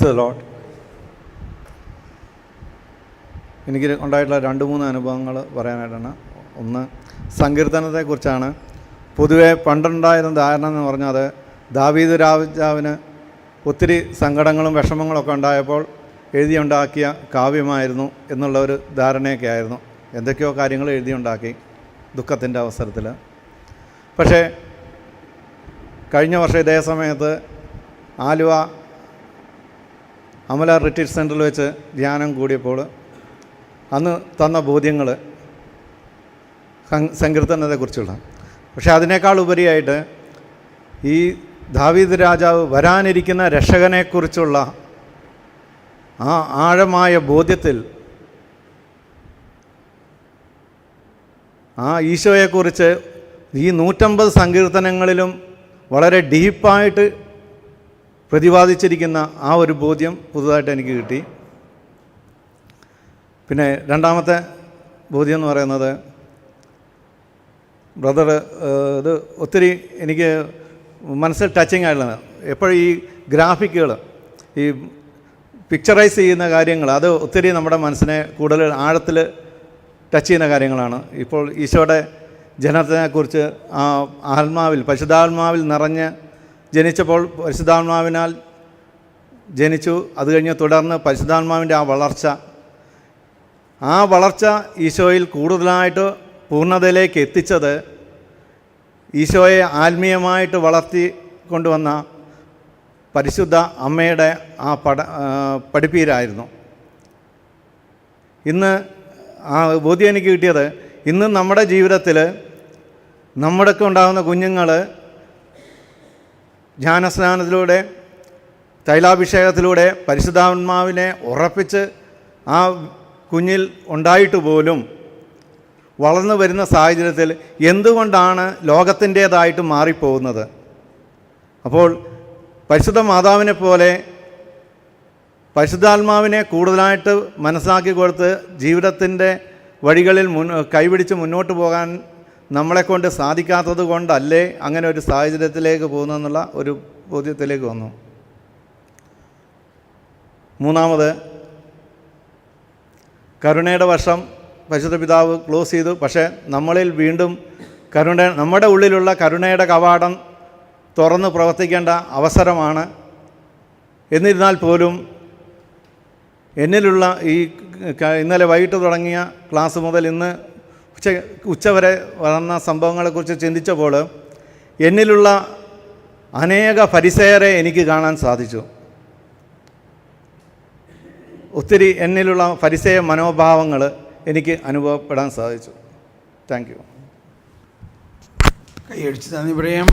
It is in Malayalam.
The Lord. എനിക്ക് ഉണ്ടായിട്ടുള്ള 2-3 അനുഭവങ്ങൾ പറയാനായിട്ടാണ്. ഒന്ന്, സങ്കീർത്തനത്തെക്കുറിച്ചാണ്. പൊതുവെ പണ്ടുണ്ടായിരുന്ന ധാരണ എന്ന് പറഞ്ഞാൽ അത് ദാവീദ് രാജാവിന് ഒത്തിരി സങ്കടങ്ങളും വിഷമങ്ങളൊക്കെ ഉണ്ടായപ്പോൾ എഴുതിയുണ്ടാക്കിയ കാവ്യമായിരുന്നു എന്നുള്ള ഒരു ധാരണയൊക്കെ ആയിരുന്നു. എന്തൊക്കെയോ കാര്യങ്ങൾ എഴുതിയുണ്ടാക്കി ദുഃഖത്തിൻ്റെ അവസരത്തിൽ. പക്ഷേ കഴിഞ്ഞ വർഷം ഇതേ സമയത്ത് ആലുവ അമല റിട്രീറ്റ് സെൻറ്ററിൽ വെച്ച് ധ്യാനം കൂടിയപ്പോൾ അന്ന് തന്ന ബോധ്യങ്ങൾ സങ്കീർത്തനത്തെക്കുറിച്ചുള്ള, പക്ഷേ അതിനേക്കാൾ ഉപരിയായിട്ട് ഈ ദാവീദ് രാജാവ് വരാനിരിക്കുന്ന രക്ഷകനെക്കുറിച്ചുള്ള ആ ആഴമായ ബോധ്യത്തിൽ ആ ഈശോയെക്കുറിച്ച് ഈ 150 സങ്കീർത്തനങ്ങളിലും വളരെ ഡീപ്പായിട്ട് പ്രതിപാദിച്ചിരിക്കുന്ന ആ ഒരു ബോധ്യം പുതുതായിട്ട് എനിക്ക് കിട്ടി. പിന്നെ രണ്ടാമത്തെ ബോധ്യം എന്ന് പറയുന്നത്, ബ്രദർ ഇത് ഒത്തിരി എനിക്ക് മനസ്സിൽ ടച്ചിങ് ആയിട്ടുള്ളത്. എപ്പോഴും ഈ ഗ്രാഫിക്കുകൾ, ഈ പിക്ചറൈസ് ചെയ്യുന്ന കാര്യങ്ങൾ, അത് ഒത്തിരി നമ്മുടെ മനസ്സിനെ കൂടുതൽ ആഴത്തിൽ ടച്ച് ചെയ്യുന്ന കാര്യങ്ങളാണ്. ഇപ്പോൾ ഈശോയുടെ ജനനത്തെക്കുറിച്ച് ആ ആത്മാവിൽ, പരിശുദ്ധാത്മാവിൽ നിറഞ്ഞ് ജനിച്ചപ്പോൾ പരിശുദ്ധാത്മാവിനാൽ ജനിച്ചു. അത് കഴിഞ്ഞ് തുടർന്ന് പരിശുദ്ധാത്മാവിൻ്റെ ആ വളർച്ച ഈശോയിൽ കൂടുതലായിട്ട് പൂർണ്ണതയിലേക്ക് എത്തിച്ചത് ഈശോയെ ആത്മീയമായിട്ട് വളർത്തി കൊണ്ടുവന്ന പരിശുദ്ധ അമ്മയുടെ ആ പഠിപ്പീരായിരുന്നു. ഇന്ന് ആ ബോധ്യം എനിക്ക് കിട്ടിയത്, ഇന്ന് നമ്മുടെ ജീവിതത്തിൽ നമ്മുടെയൊക്കെ ഉണ്ടാകുന്ന കുഞ്ഞുങ്ങൾ ജ്ഞാനസ്നാനത്തിലൂടെ, തൈലാഭിഷേകത്തിലൂടെ പരിശുദ്ധാത്മാവിനെ ഉറപ്പിച്ച് ആ കുഞ്ഞിൽ ഉണ്ടായിട്ട് പോലും വളർന്നു വരുന്ന സാഹചര്യത്തിൽ എന്തുകൊണ്ടാണ് ലോകത്തിൻ്റേതായിട്ട് മാറിപ്പോകുന്നത്? അപ്പോൾ പരിശുദ്ധ മാതാവിനെ പോലെ പരിശുദ്ധാത്മാവിനെ കൂടുതലായിട്ട് മനസ്സിലാക്കി കൊടുത്ത് ജീവിതത്തിൻ്റെ വഴികളിൽ കൈപിടിച്ച് മുന്നോട്ട് പോകാൻ നമ്മളെക്കൊണ്ട് സാധിക്കാത്തത് കൊണ്ടല്ലേ അങ്ങനെ ഒരു സാഹചര്യത്തിലേക്ക് പോകുന്നതെന്നുള്ള ഒരു ബോധ്യത്തിലേക്ക് വന്നു. മൂന്നാമത്, കരുണയുടെ വർഷം പരിശുദ്ധ പിതാവ് ക്ലോസ് ചെയ്തു. പക്ഷേ നമ്മളിൽ വീണ്ടും നമ്മുടെ ഉള്ളിലുള്ള കരുണയുടെ കവാടം തുറന്ന് പ്രവർത്തിക്കേണ്ട അവസരമാണ്. എന്നിരുന്നാൽ പോലും എന്നിലുള്ള ഈ ഇന്നലെ വൈകിട്ട് തുടങ്ങിയ ക്ലാസ് മുതൽ ഇന്ന് ഉച്ചവരെ വന്ന സംഭവങ്ങളെക്കുറിച്ച് ചിന്തിച്ചപ്പോൾ എന്നിലുള്ള അനേക ഫരിസേയരെ എനിക്ക് കാണാൻ സാധിച്ചു. ഒത്തിരി എന്നിലുള്ള ഫരിസേയ മനോഭാവങ്ങൾ എനിക്ക് അനുഭവപ്പെടാൻ സാധിച്ചു. Thank you. കൈയടിച്ച് നന്ദി പറയാം.